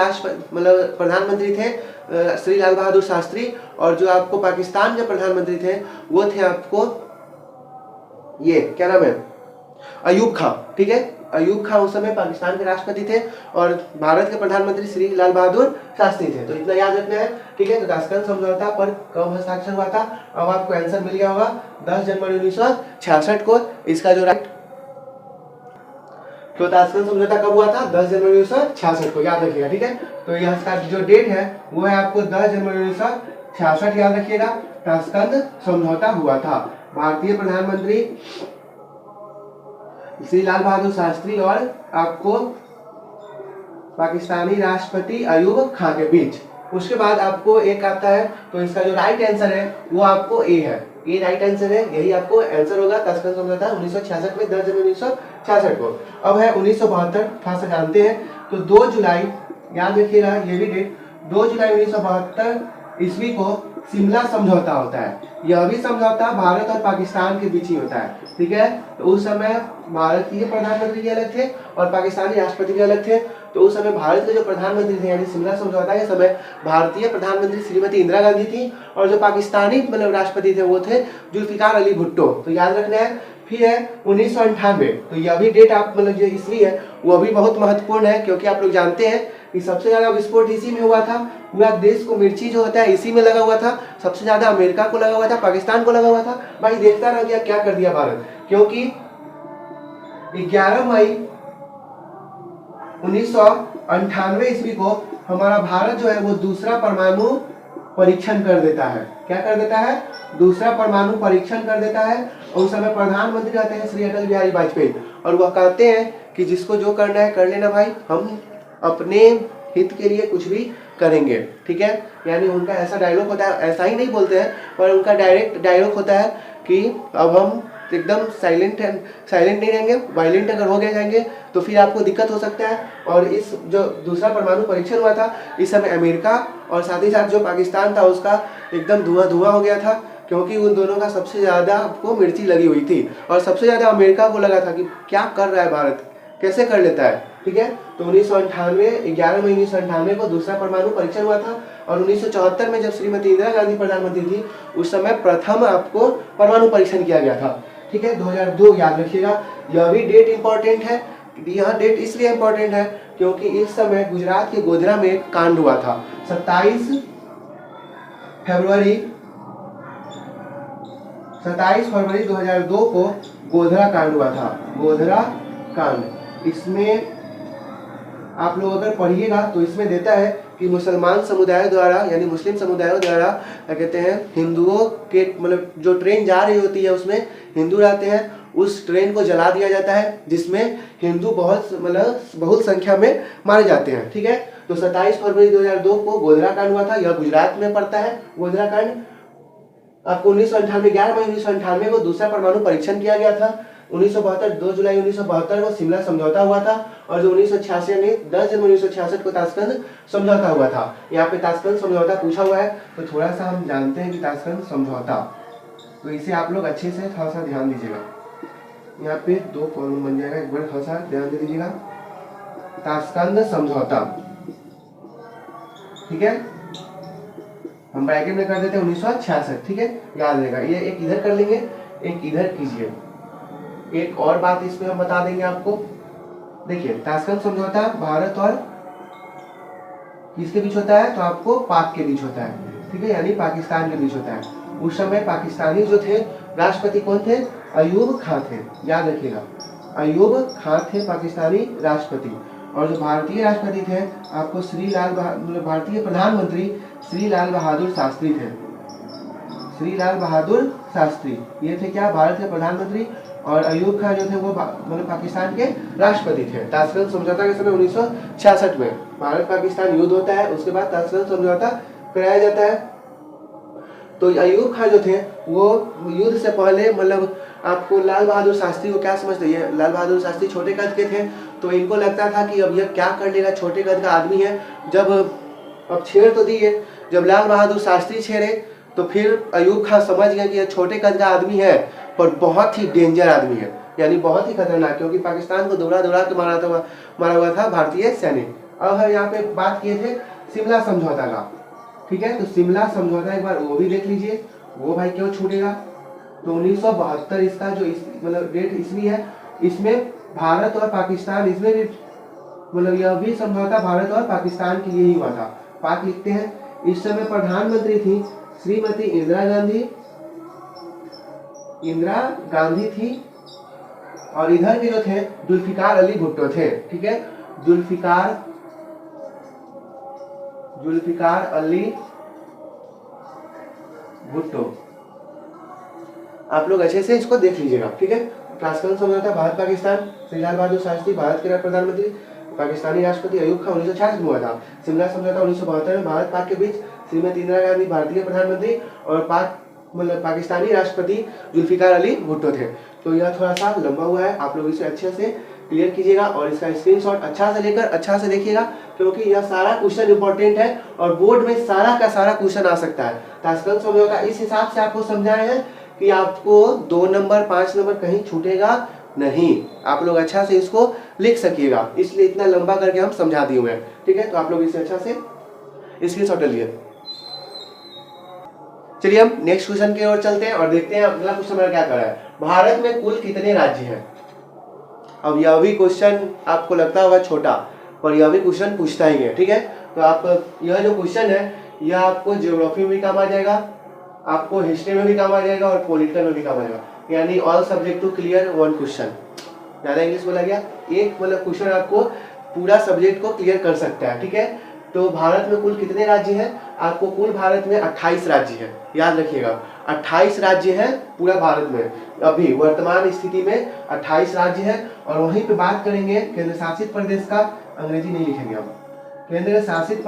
प्रधानमंत्री थे श्री लाल बहादुर शास्त्री, और जो आपको पाकिस्तान के प्रधानमंत्री थे वो थे आपको ये क्या नाम है? अयूब खां, ठीक है। अयूब खान उस समय पाकिस्तान के राष्ट्रपति थे और भारत के प्रधानमंत्री श्री लाल बहादुर शास्त्री थे। तो इतना याद रखना है, ठीक है। तो ताशकंद समझौता पर कब हस्ताक्षर हुआ था? अब आपको आंसर मिल गया होगा 10 जनवरी 1966 को। इसका जो राइट, तो ताशकंद समझौता कब हुआ था? 10 जनवरी 1966 को, याद रखिएगा, ठीक है। तो यह इसका जो डेट है वो है आपको 10 जनवरी 1966, याद रखिएगा। ताशकंद समझौता हुआ था। भारतीय प्रधानमंत्री श्री लाल बहादुर शास्त्री और आपको पाकिस्तानी राष्ट्रपति अयूब खान के बीच। उसके बाद आपको एक आता है, तो इसका जो राइट आंसर है वो आपको ए है। ये राइट आंसर है, यही आपको आंसर होगा। ताशकंद समझौता 1966 में, 10 जनवरी 1966 को। अब है 1972, थोड़ा सा जानते हैं। तो 2 जुलाई, याद रखिएगा ये भी डेट, 2 जुलाई 1972 ईस्वी को शिमला समझौता होता है। यह भी समझौता भारत और पाकिस्तान के बीच ही होता है, ठीक है। तो उस समय भारतीय प्रधानमंत्री भी अलग थे और पाकिस्तानी राष्ट्रपति भी अलग थे। तो उस समय भारत के जो प्रधानमंत्री थे, यानी शिमला समझौता के समय भारतीय प्रधानमंत्री श्रीमती इंदिरा गांधी थी और जो पाकिस्तानी मतलब राष्ट्रपति थे वो थे जुल्फिकार अली भुट्टो। तो याद रखना है। फिर है 1998, तो यह भी डेट आप मतलब जो ईस्वी है वो भी बहुत महत्वपूर्ण है, क्योंकि आप लोग जानते हैं कि सबसे ज्यादा विस्फोट इसी में हुआ था। पूरा देश को मिर्ची जो होता है इसी में लगा हुआ था। सबसे ज्यादा अमेरिका को लगा हुआ था, पाकिस्तान को लगा हुआ था। भाई देखता रह गया क्या कर दिया भारत, क्योंकि 11 मई 1998 ईस्वी को हमारा भारत जो है वो दूसरा परमाणु परीक्षण कर देता है। क्या कर देता है? दूसरा परमाणु परीक्षण कर देता है। और उस समय प्रधानमंत्री रहते हैं श्री अटल बिहारी वाजपेयी, और वह कहते हैं कि जिसको जो करना है कर लेना भाई, हम अपने हित के लिए कुछ भी करेंगे, ठीक है। यानी उनका ऐसा डायलॉग होता है, ऐसा ही नहीं बोलते हैं पर उनका डायरेक्ट डायलॉग होता है कि अब हम एकदम साइलेंट नहीं रहेंगे। वायलेंट अगर हो गए जाएंगे तो फिर आपको दिक्कत हो सकता है। और इस जो दूसरा परमाणु परीक्षण हुआ था, इस समय अमेरिका और साथ ही साथ जो पाकिस्तान था उसका एकदम धुआं हो गया था, क्योंकि उन दोनों का सबसे ज़्यादा आपको मिर्ची लगी हुई थी। और सबसे ज़्यादा अमेरिका को लगा था कि क्या कर रहा है भारत, कैसे कर लेता है, ठीक है। तो 1998, 11 मई 1998 को दूसरा परमाणु परीक्षण हुआ था। और 1974 में जब श्रीमती इंदिरा गांधी प्रधानमंत्री थी उस समय प्रथम आपको परमाणु परीक्षण किया गया था, ठीक है। 2002, याद रखिएगा। यह भी डेट इंपॉर्टेंट है। यह डेट इसलिए इंपॉर्टेंट है क्योंकि इस समय गुजरात के गोधरा में एक कांड हुआ था। 27 फरवरी 2002 को गोधरा कांड हुआ था। गोधरा कांड, इसमें आप लोग अगर पढ़िएगा तो इसमें देता है कि मुसलमान समुदाय द्वारा, यानी मुस्लिम समुदायों द्वारा क्या कहते हैं, हिंदुओं के मतलब जो ट्रेन जा रही होती है उसमें हिंदू रहते हैं, उस ट्रेन को जला दिया जाता है, जिसमें हिंदू बहुत संख्या में मारे जाते हैं, ठीक है। तो 27 फरवरी 2002 को गोधरा कांड हुआ था। यह गुजरात में पड़ता है गोधरा कांड। आपको 1998, 11 मई 1998 को दूसरा परमाणु परीक्षण किया गया था। 1972, 2 जुलाई 1972 को शिमला समझौता हुआ था। और जो 1986 में 10 जनवरी 1966 को ताशकंद समझौता हुआ था। यहाँ पे ताशकंद समझौता पूछा हुआ है, तो थोड़ा सा हम जानते हैं कि ताशकंद समझौता, तो इसे आप लोग अच्छे से थोड़ा सा ध्यान दीजिएगा। यहाँ पे 2 कॉलम बन जाएगा, एक बार थोड़ा सा ध्यान दे दीजिएगा। ताशकंद समझौता, ठीक है, हम ब्रैकेट में कर देते हैं 1966, ठीक है, याद रहेगा। ये एक इधर कर लेंगे, एक इधर कीजिए। एक और बात इसमें हम बता देंगे आपको। देखिए, ताशकंद समझौता भारत और किसके बीच होता है? तो आपको पाक के बीच होता है, ठीक है, यानी पाकिस्तान के बीच होता है। उस समय पाकिस्तानी जो थे राष्ट्रपति कौन थे? अयूब खान थे, याद रखिएगा। अयूब खान थे पाकिस्तानी राष्ट्रपति। और जो भारतीय राष्ट्रपति थे आपको भारतीय प्रधानमंत्री श्री लाल बहादुर शास्त्री थे। श्री लाल बहादुर शास्त्री ये थे क्या? भारत के प्रधानमंत्री। और अयूब खान जो थे वो पाकिस्तान के राष्ट्रपति थे। ताशकंद समझौता के समय 1966 में भारत पाकिस्तान युद्ध होता है, उसके बाद ताशकंद समझौता कराया जाता है। तो अयूब खान जो थे वो युद्ध से पहले आपको लाल बहादुर शास्त्री को क्या समझते हैं? लाल बहादुर शास्त्री छोटे कद के थे, तो इनको लगता था कि अब यह क्या कर लेगा, छोटे कद का आदमी है। जब अब छेड़ तो दिए, जब लाल बहादुर शास्त्री छेड़े तो फिर अयूब खान समझ गया कि यह छोटे कद का आदमी है पर बहुत ही डेंजर आदमी है, यानी बहुत ही खतरनाक, क्योंकि पाकिस्तान को दौड़ा के मारा हुआ था भारतीय सैनिक। अब हम यहाँ पे बात किए थे शिमला समझौता का, ठीक है। तो शिमला समझौता एक बार वो भी देख लीजिए, वो भाई क्यों छूटेगा। तो 1972 इसका जो डेट ईस्वी है, इसमें भारत और पाकिस्तान, इसमें भी मतलब यह भी समझौता भारत और पाकिस्तान के लिए ही हुआ था। पाक लिखते हैं। इस समय प्रधानमंत्री थी श्रीमती इंदिरा गांधी थी, और इधर के जो थे जुल्फिकार अली भुट्टो थे। ठीक है, जुल्फिकार अली भुट्टो। आप लोग अच्छे से इसको देख लीजिएगा। ठीक है, ताशकंद समझौता भारत पाकिस्तान, श्री लाल बहादुर शास्त्री भारत के प्रधानमंत्री, पाकिस्तानी राष्ट्रपति अयूब खान 1966 में हुआ था। शिमला समझौता 1972 में भारत पाक के बीच, श्रीमती इंदिरा गांधी भारतीय प्रधानमंत्री और पाकिस्तानी राष्ट्रपति जुल्फिकार अली भुट्टो थे। तो यह थोड़ा सा लंबा हुआ है, आप लोग इसे अच्छे से क्लियर कीजिएगा और इसका स्क्रीनशॉट अच्छा से लेकर अच्छा से देखिएगा, क्योंकि यह सारा क्वेश्चन इंपॉर्टेंट है और बोर्ड में सारा का सारा क्वेश्चन आ सकता है। ताशकंद समझौता इस हिसाब से आपको समझाए हैं कि आपको 2 नंबर 5 नंबर कहीं छूटेगा नहीं, आप लोग अच्छा से इसको लिख सकिएगा, इसलिए इतना लंबा करके हम समझा दिए हुए हैं। ठीक है, तो आप लोग इसे अच्छा से स्क्रीनशॉट लिए। चलिए हम नेक्स्ट क्वेश्चन की ओर चलते हैं और देखते हैं अगला क्वेश्चन हमारा क्या कर रहा है। भारत में कुल कितने राज्य हैं? अब यह भी क्वेश्चन आपको लगता होगा छोटा, पर यह भी क्वेश्चन पूछता ही है। ठीक है, तो आप यह जो क्वेश्चन है यह आपको ज्योग्राफी में भी काम आ जाएगा, आपको हिस्ट्री में भी काम आ जाएगा और पॉलिटिकल में भी काम आ जाएगा, यानी all subject to clear one question. ज़्यादा इंग्लिश बोला गया, एक मतलब क्वेश्चन आपको पूरा सब्जेक्ट को क्लियर कर सकता है। ठीक है, तो भारत में कुल कितने राज्य हैं? आपको कुल भारत में 28 राज्य हैं, याद रखिएगा 28 राज्य हैं पूरा भारत में। अभी वर्तमान स्थिति में 28 राज्य हैं। और वहीं पे बात करेंगे केंद्र शासित प्रदेश का, अंग्रेजी नहीं लिखेंगे हम, केंद्र शासित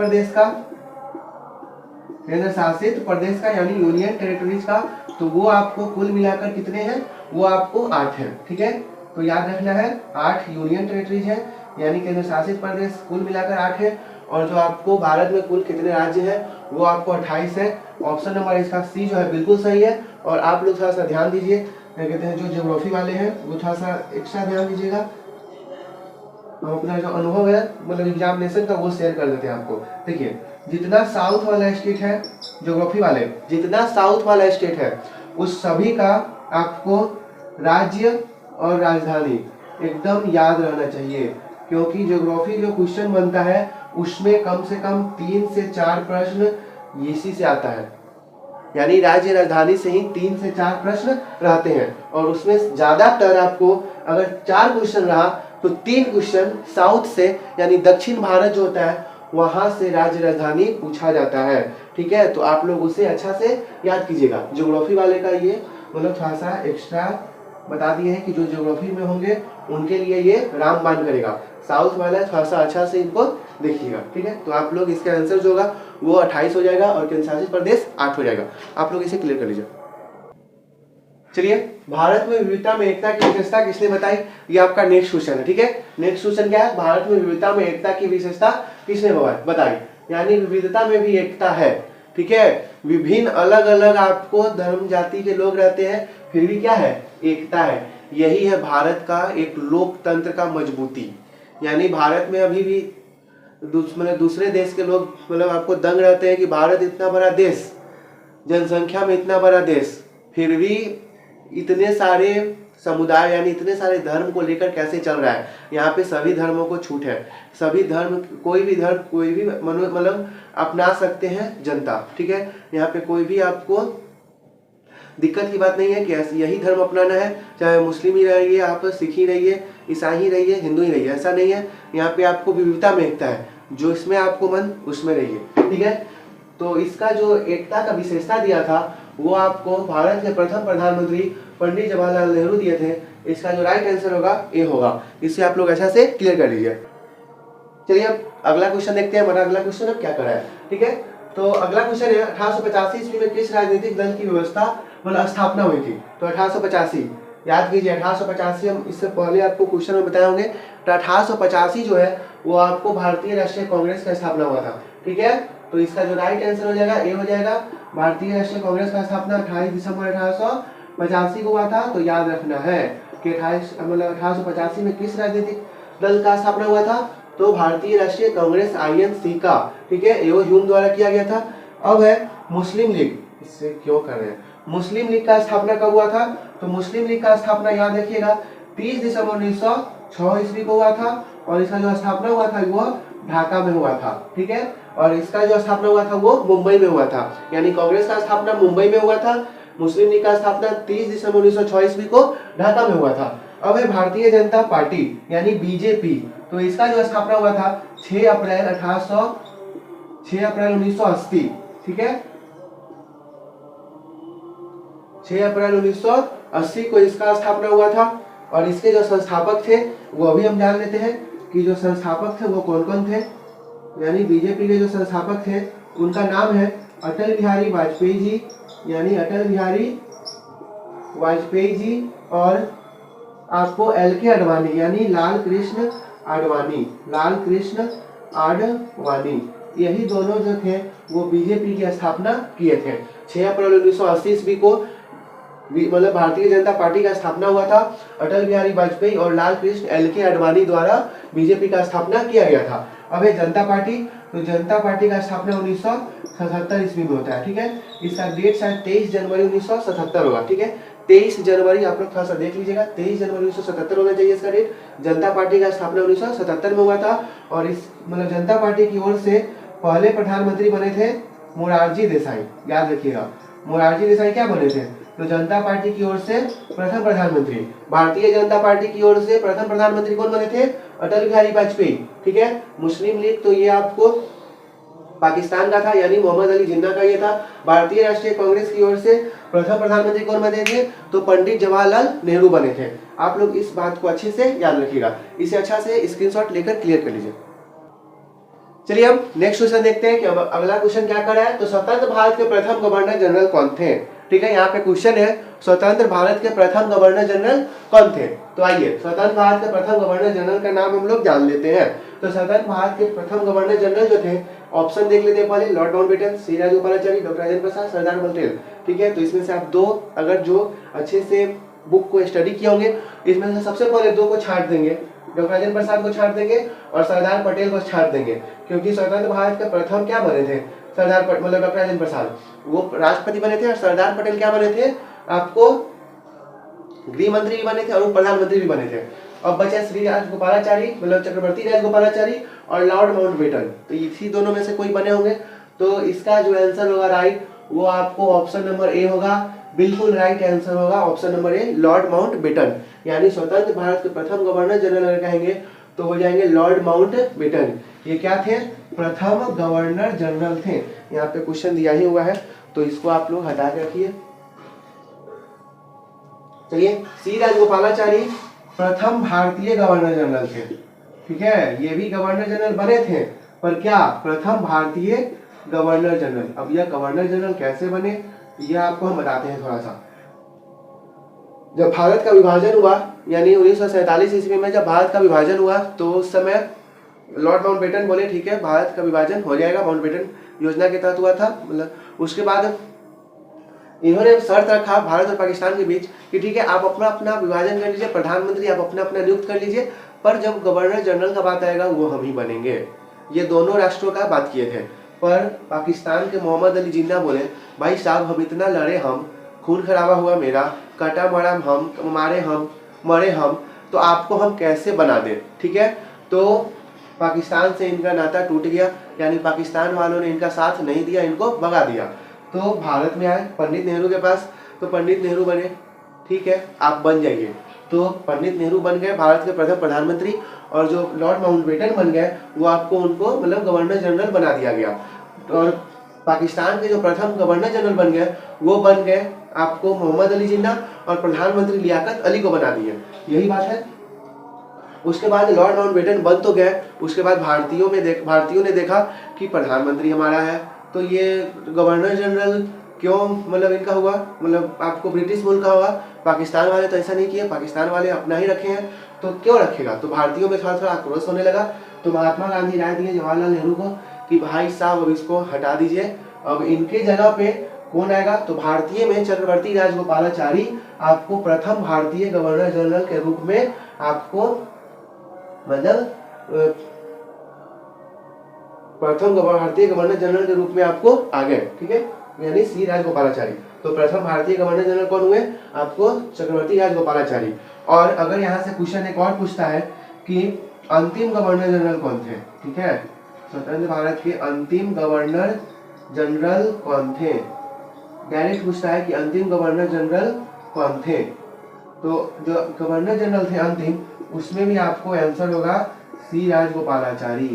प्रदेश का यानी यूनियन टेरिटरीज का, तो वो आपको कुल मिलाकर कितने हैं? वो आपको 8 हैं। ठीक है, तो याद रखना है 8 यूनियन टेरिटरीज है, यानी केंद्र शासित प्रदेश कुल मिलाकर 8 है। और जो आपको भारत में कुल कितने राज्य हैं वो आपको 28 है। ऑप्शन नंबर इसका सी जो है बिल्कुल सही है। और आप लोग थोड़ा सा ध्यान दीजिए, क्या कहते हैं, जो ज्योग्राफी वाले हैं वो थोड़ा सा एक्स्ट्रा ध्यान दीजिएगा। हम अपना जो अनुभव है मतलब एग्जामिनेशन का वो शेयर कर देते हैं आपको। देखिए, जितना साउथ वाला स्टेट है, ज्योग्राफी वाले जितना साउथ वाला स्टेट है उस सभी का आपको राज्य और राजधानी एकदम याद रहना चाहिए, क्योंकि ज्योग्राफी जो क्वेश्चन बनता है उसमें कम से कम 3 से 4 प्रश्न इसी से आता है, यानी राज्य राजधानी से ही 3 से 4 प्रश्न रहते हैं। और उसमें ज्यादातर आपको अगर 4 क्वेश्चन रहा तो 3 क्वेश्चन साउथ से यानी दक्षिण भारत जो होता है वहां से राज्य राजधानी पूछा जाता है। ठीक है, तो आप लोग उसे अच्छा से याद कीजिएगा। ज्योग्राफी वाले का ये मतलब थोड़ा सा एक्स्ट्रा बता दिए हैं कि जो ज्योग्राफी में होंगे उनके लिए ये रामबाण करेगा। साउथ वाला थोड़ा सा अच्छा से इनको देखिएगा। ठीक है, तो आप लोग इसका आंसर जो होगा वो 28 हो जाएगा और केंद्र शासित प्रदेश 8 हो जाएगा। आप लोग इसे क्लियर कर लीजिए। चलिए, भारत में विविधता में एकता की विशेषता किसने बताई? ये आपका नेक्स्ट क्वेश्चन है। ठीक है, नेक्स्ट क्वेश्चन क्या है? भारत में विविधता में एकता की विशेषता किसने बताई? यानी विविधता में भी एकता है। ठीक है, विभिन्न अलग अलग आपको धर्म जाति के लोग रहते हैं, फिर भी क्या है? एकता है। यही है भारत का एक लोकतंत्र का मजबूती। यानी भारत में अभी भी दूसरे देश के लोग मतलब आपको दंग रहते हैं कि भारत इतना बड़ा देश, जनसंख्या में इतना बड़ा देश, फिर भी इतने सारे समुदाय यानी इतने सारे धर्म को लेकर कैसे चल रहा है। यहाँ पे सभी धर्मों को छूट है, सभी धर्म कोई भी मतलब अपना सकते हैं जनता। ठीक है, यहाँ पे कोई भी आपको दिक्कत की बात नहीं है कि यही धर्म अपनाना है, चाहे मुस्लिम ही रहिए, आप सिख ही रहिए, ईसाई ही रहिए, हिंदू ही रहिए, ऐसा नहीं है। यहाँ पे आपको विविधता में एकता है, जो इसमें आपको मन उसमें रहिए। ठीक है, तो इसका जो एकता का विशेषता दिया था वो आपको भारत के प्रथम प्रधानमंत्री पंडित जवाहरलाल नेहरू दिए थे। इसका जो राइट आंसर होगा ए होगा। इसे आप लोग अच्छा से क्लियर कर लीजिए। चलिए अब अगला क्वेश्चन देखते हैं। हमारा अगला क्वेश्चन अब क्या कर रहा है। ठीक है, तो अगला क्वेश्चन है 1885 ईस्वी में किस राजनीतिक दल की व्यवस्था मतलब स्थापना हुई थी? तो 1885 याद कीजिए। 1885 हम इससे पहले आपको क्वेश्चन में बताए होंगे। तो 1885 जो है वो आपको भारतीय राष्ट्रीय कांग्रेस का स्थापना हुआ था। ठीक है, तो इसका जो राइट आंसर हो जाएगा ए हो जाएगा। भारतीय राष्ट्रीय कांग्रेस का स्थापना 28 दिसंबर 1885 को हुआ था। तो याद रखना है कि 1885 में किस राजनीतिक दल का स्थापना हुआ था? तो भारतीय राष्ट्रीय कांग्रेस INC का। ठीक है, ये ह्यूम द्वारा किया गया था। अब है मुस्लिम लीग, इससे क्यों कर रहे हैं? मुस्लिम लीग का स्थापना कब हुआ था? तो मुस्लिम लीग का स्थापना याद रखिएगा 30 दिसंबर 1906 ईस्वी को हुआ था और इसका जो स्थापना हुआ था वो ढाका में हुआ था, ठीक है। और इसका जो स्थापना हुआ था वो मुंबई में हुआ था, यानी कांग्रेस का स्थापना मुंबई में हुआ था, मुस्लिम लीग का स्थापना 30 दिसंबर 1906 ईस्वी को ढाका में हुआ था। अब है भारतीय जनता पार्टी यानी बीजेपी, तो इसका जो स्थापना हुआ था 6 अप्रैल 1980, ठीक है। 6 अप्रैल 1980 को इसका स्थापना हुआ था और इसके जो संस्थापक थे वो अभी हम जान लेते हैं कि जो संस्थापक थे वो कौन कौन थे। यानी बीजेपी के जो संस्थापक थे उनका नाम है अटल बिहारी वाजपेयी जी, यानी अटल बिहारी वाजपेयी जी, और आपको एल के आडवाणी यानी लाल कृष्ण आडवाणी, यही दोनों जो थे वो बीजेपी की स्थापना किए थे। 6 अप्रैल 1980 ईस्वी को मतलब भारतीय जनता पार्टी का स्थापना हुआ था। अटल बिहारी वाजपेयी और लाल कृष्ण एल के आडवाणी द्वारा बीजेपी का स्थापना किया गया था। अब है जनता पार्टी, तो जनता पार्टी का स्थापना 1977 ईस्वी में होता है, ठीक है। इसका डेट शायद 23 जनवरी 1977 होगा, ठीक है। 23 जनवरी आप लोग थोड़ा सा देख लीजिएगा, 23 जनवरी 1977 होना चाहिए इसका डेट। जनता पार्टी का स्थापना 1977 में हुआ था और इस मतलब जनता पार्टी की ओर से पहले प्रधानमंत्री बने थे मोरारजी देसाई, याद रखिएगा। मोरारजी देसाई क्या बने थे, तो जनता पार्टी की ओर से प्रथम प्रधानमंत्री। भारतीय जनता पार्टी की ओर से प्रथम प्रधानमंत्री कौन बने थे, अटल बिहारी वाजपेयी, ठीक है। मुस्लिम लीग तो ये आपको पाकिस्तान का था, यानी मोहम्मद अली जिन्ना का ये था। भारतीय राष्ट्रीय कांग्रेस की ओर से प्रथम प्रधानमंत्री कौन बने थे, तो पंडित जवाहरलाल नेहरू बने थे। आप लोग इस बात को अच्छे से याद रखिएगा, इसे अच्छा से स्क्रीनशॉट लेकर क्लियर कर लीजिए। चलिए हम नेक्स्ट क्वेश्चन देखते हैं कि अगला क्वेश्चन क्या कर रहा है। तो स्वतंत्र भारत के प्रथम गवर्नर जनरल कौन थे, ठीक है। यहाँ पे क्वेश्चन है स्वतंत्र भारत के प्रथम गवर्नर जनरल कौन थे। तो आइए स्वतंत्र भारत के प्रथम गवर्नर जनरल का नाम हम लोग जान लेते हैं। तो स्वतंत्र भारत के प्रथम गवर्नर जनरल जो थे, ऑप्शन देख लेते हैं पहले। लॉर्ड माउंटबेटन, सी राजगोपालाचारी, डॉक्टर राजेंद्र प्रसाद, सरदार पटेल, ठीक है। तो इसमें से आप दो अगर जो अच्छे से बुक को स्टडी किए होंगे, इसमें से सबसे पहले दो को छाट देंगे, डॉक्टर राजेंद्र प्रसाद को छाट देंगे और सरदार पटेल को छाट देंगे, क्योंकि स्वतंत्र भारत के प्रथम क्या बने थे, सरदार मतलब डॉक्टर राजेंद्र प्रसाद वो राष्ट्रपति बने थे और सरदार पटेल क्या बने थे, आपको गृह मंत्री भी बने थे और प्रधानमंत्री भी बने थे। अब बचे श्री राजगोपालाचारी मतलब चक्रवर्ती राजगोपालाचारी और लॉर्ड माउंटबेटन, तो इसी दोनों में से कोई बने होंगे। तो इसका जो आंसर होगा राइट वो आपको ऑप्शन नंबर ए होगा, बिल्कुल राइट आंसर होगा option number A, Lord Mountbatten. यानी स्वतंत्र भारत के प्रथम गवर्नर जनरल अगर कहेंगे तो हो जाएंगे लॉर्ड माउंटबेटन। ये क्या थे, प्रथम गवर्नर जनरल थे। यहाँ पे क्वेश्चन दिया ही हुआ है तो इसको आप लोग हटा के रखिए। चलिए, सी राजगोपालाचारी प्रथम भारतीय गवर्नर जनरल थे, ठीक है। ये भी गवर्नर जनरल बने थे पर क्या, प्रथम भारतीय गवर्नर जनरल। अब यह गवर्नर जनरल कैसे बने यह आपको हम बताते हैं थोड़ा सा। जब भारत का विभाजन हुआ यानी 1947 ईस्वी में जब भारत का विभाजन हुआ तो उस समय लॉर्ड माउंटबेटन बोले ठीक है भारत का विभाजन हो जाएगा, माउंटबेटन योजना के तहत हुआ था। मतलब उसके बाद इन्होंने शर्त रखा भारत और पाकिस्तान के बीच कि ठीक है आप अपना अपना विभाजन कर लीजिए, प्रधानमंत्री आप अपना अपना नियुक्त कर लीजिए, पर जब गवर्नर जनरल का बात आएगा वो हम ही बनेंगे। ये दोनों राष्ट्रों का बात किए थे, पर पाकिस्तान के मोहम्मद अली जिन्ना बोले भाई साहब हम इतना लड़े, हम खून खराबा हुआ मेरा, कटा मरा हम, मारे हम, मरे हम, तो आपको हम कैसे बना दें, ठीक है। तो पाकिस्तान से इनका नाता टूट गया, यानी पाकिस्तान वालों ने इनका साथ नहीं दिया, इनको भगा दिया। तो भारत में आए पंडित नेहरू के पास, तो पंडित नेहरू बने ठीक है आप बन जाइए। तो पंडित नेहरू बन गए भारत के प्रथम प्रधानमंत्री और जो लॉर्ड माउंटबेटन बन गए वो आपको उनको मतलब गवर्नर जनरल बना दिया गया। और पाकिस्तान के जो प्रथम गवर्नर जनरल बन गए वो बन गए आपको मोहम्मद अली जिन्ना और प्रधानमंत्री लियाकत अली को बना दिए, यही बात है। उसके बाद लॉर्ड माउंटबेटन बन तो गए, उसके बाद भारतीयों ने देखा कि प्रधानमंत्री हमारा है तो ये गवर्नर जनरल क्यों मतलब इनका हुआ, मतलब आपको ब्रिटिश मुल्क का हुआ, पाकिस्तान वाले तो ऐसा नहीं किया, पाकिस्तान वाले अपना ही रखे हैं तो क्यों रखेगा। तो भारतीयों में थोड़ा थोड़ा आक्रोश होने लगा। तो महात्मा गांधी राय दिए जवाहरलाल नेहरू को कि भाई साहब अब इसको हटा दीजिए, अब इनके जगह पे कौन आएगा। तो भारतीय में चक्रवर्ती राजगोपालाचारी आपको प्रथम भारतीय गवर्नर जनरल के रूप में आपको मतलब प्रथम भारतीय गवर्नर जनरल के रूप में आपको आ गए, ठीक है, यानी सी राजगोपालाचारी। तो प्रथम भारतीय गवर्नर जनरल कौन हुए, आपको चक्रवर्ती राजगोपालाचारी। और अगर यहाँ से क्वेश्चन एक और पूछता है कि अंतिम गवर्नर जनरल कौन थे। ठीक है, स्वतंत्र भारत के अंतिम गवर्नर जनरल कौन थे। डायरेक्ट पूछता है कि अंतिम गवर्नर जनरल कौन थे। तो जो गवर्नर जनरल थे अंतिम, उसमें भी आपको आंसर होगा सी राजगोपालाचारी।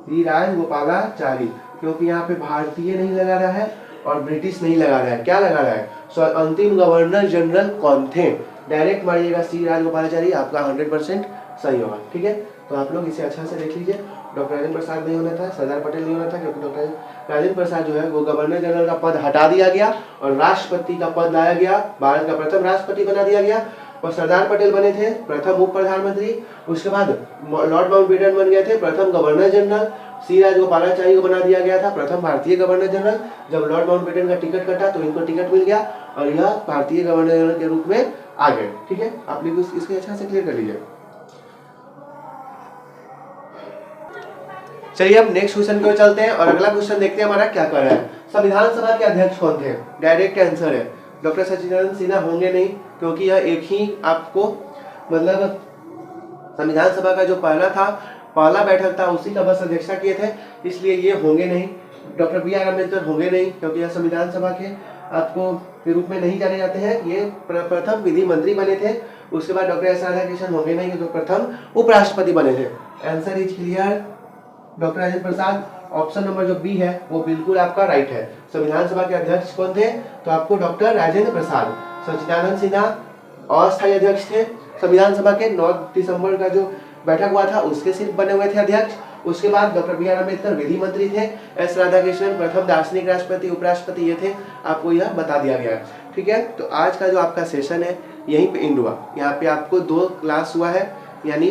सी राजगोपालाचारी, क्योंकि यहाँ पे भारतीय नहीं लगा रहा है और ब्रिटिश नहीं लगा रहा है, क्या लगा रहा है, सो अंतिम गवर्नर जनरल कौन थे। डायरेक्ट मारिएगा सी राजगोपालाचारी, आपका 100% सही होगा। ठीक है, तो आप लोग इसे अच्छा से देख लीजिए। डॉक्टर राजेंद्र प्रसाद नहीं होना था, सरदार पटेल नहीं होना था, क्योंकि डॉक्टर राजेंद्र प्रसाद जो है वो गवर्नर जनरल का पद हटा दिया गया और राष्ट्रपति का पद लाया गया, भारत का प्रथम राष्ट्रपति बना दिया गया। और सरदार पटेल बने थे प्रथम उप प्रधानमंत्री। उसके बाद लॉर्ड माउंटबेटन बन गए थे प्रथम गवर्नर जनरल। सी राजगोपालाचारी को बना दिया गया था प्रथम भारतीय गवर्नर जनरल। जब लॉर्ड माउंटबेटन का टिकट कटा तो इनको टिकट मिल गया और यह भारतीय गवर्नर जनरल के रूप में आ गए। ठीक है, आप लोग इसको अच्छा से क्लियर कर लीजिए। चलिए अब नेक्स्ट क्वेश्चन की ओर चलते हैं और अगला क्वेश्चन देखते हैं हमारा क्या कर रहा है। संविधान सभा के अध्यक्ष कौन थे। डायरेक्ट आंसर है डॉक्टर सच्चिदानंद सिन्हा होंगे नहीं, क्योंकि यह एक ही आपको मतलब संविधान सभा का जो पहला बैठक था उसी का बस अध्यक्षता किए थे, इसलिए ये होंगे नहीं। डॉक्टर BR अम्बेडकर होंगे नहीं, क्योंकि यह संविधान सभा के आपको के रूप में नहीं जाने जाते हैं, ये प्रथम विधि मंत्री बने थे। उसके बाद डॉक्टर S राधाकृष्णन होंगे नहीं, जो प्रथम उपराष्ट्रपति बने थे। Answer is clear, doctor Rajendra Prasad. Option number जो बी है वो बिल्कुल आपका राइट है। संविधान सभा के अध्यक्ष कौन थे, तो आपको डॉक्टर राजेंद्र प्रसाद। सच्चिदानंद सिन्हा अस्थायी अध्यक्ष थे संविधान सभा के। 9 दिसंबर का जो बैठक हुआ था उसके सिर्फ बने हुए थे अध्यक्ष। उसके बाद डॉक्टर BR अम्बेडकर विधि मंत्री थे। S राधाकृष्णन प्रथम दार्शनिक राष्ट्रपति उपराष्ट्रपति ये थे, आपको यह बता दिया गया। ठीक है, तो आज का जो आपका सेशन है यहीं पे एंड हुआ। यहाँ पे आपको 2 क्लास हुआ है, यानी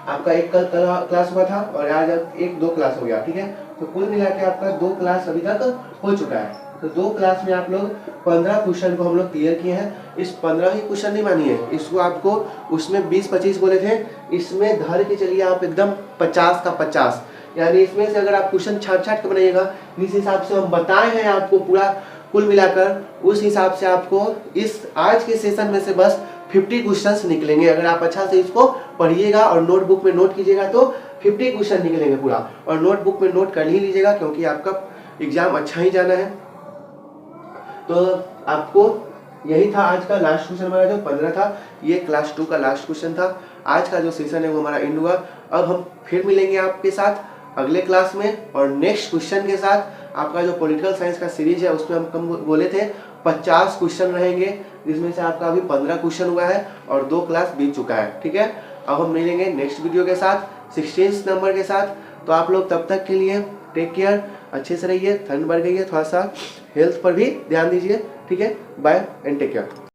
आपका एक कल क्लास हुआ था और आज 1-2 क्लास हो गया। ठीक है, तो कुल मिला के आपका 2 क्लास अभी तक हो चुका है। तो 2 क्लास में आप लोग 15 क्वेश्चन को हम लोग क्लियर किए हैं। इस 15 ही क्वेश्चन नहीं मानिए, इसको आपको उसमें 20-25 बोले थे, इसमें धर के चलिए आप एकदम 50 का 50, यानी इसमें से अगर आप क्वेश्चन छाट के बनाइएगा, जिस हिसाब से हम बताए हैं आपको पूरा कुल मिलाकर, उस हिसाब से आपको इस आज के सेशन में से बस 50 क्वेश्चंस निकलेंगे। अगर आप अच्छा से इसको पढ़िएगा और नोटबुक में नोट कीजिएगा तो 50 क्वेश्चन निकलेंगे पूरा, और नोटबुक में नोट कर ही लीजिएगा, क्योंकि आपका एग्जाम अच्छा ही जाना है। तो आपको यही था आज का लास्ट क्वेश्चन हमारा, जो 15 था, ये क्लास 2 का लास्ट क्वेश्चन था। आज का जो सेशन है वो हमारा एंड हुआ। अब हम फिर मिलेंगे आपके साथ अगले क्लास में और नेक्स्ट क्वेश्चन के साथ। आपका जो पॉलिटिकल साइंस का सीरीज है उसमें हम कम बोले थे 50 क्वेश्चन रहेंगे, जिसमें से आपका अभी 15 क्वेश्चन हुआ है और 2 क्लास बीत चुका है। ठीक है, अब हम मिलेंगे नेक्स्ट वीडियो के साथ 16 नंबर के साथ। तो आप लोग तब तक के लिए टेक केयर, अच्छे से रहिए। ठंड बढ़ गई है, थोड़ा सा हेल्थ पर भी ध्यान दीजिए। ठीक है, बाय एंड टेक केयर।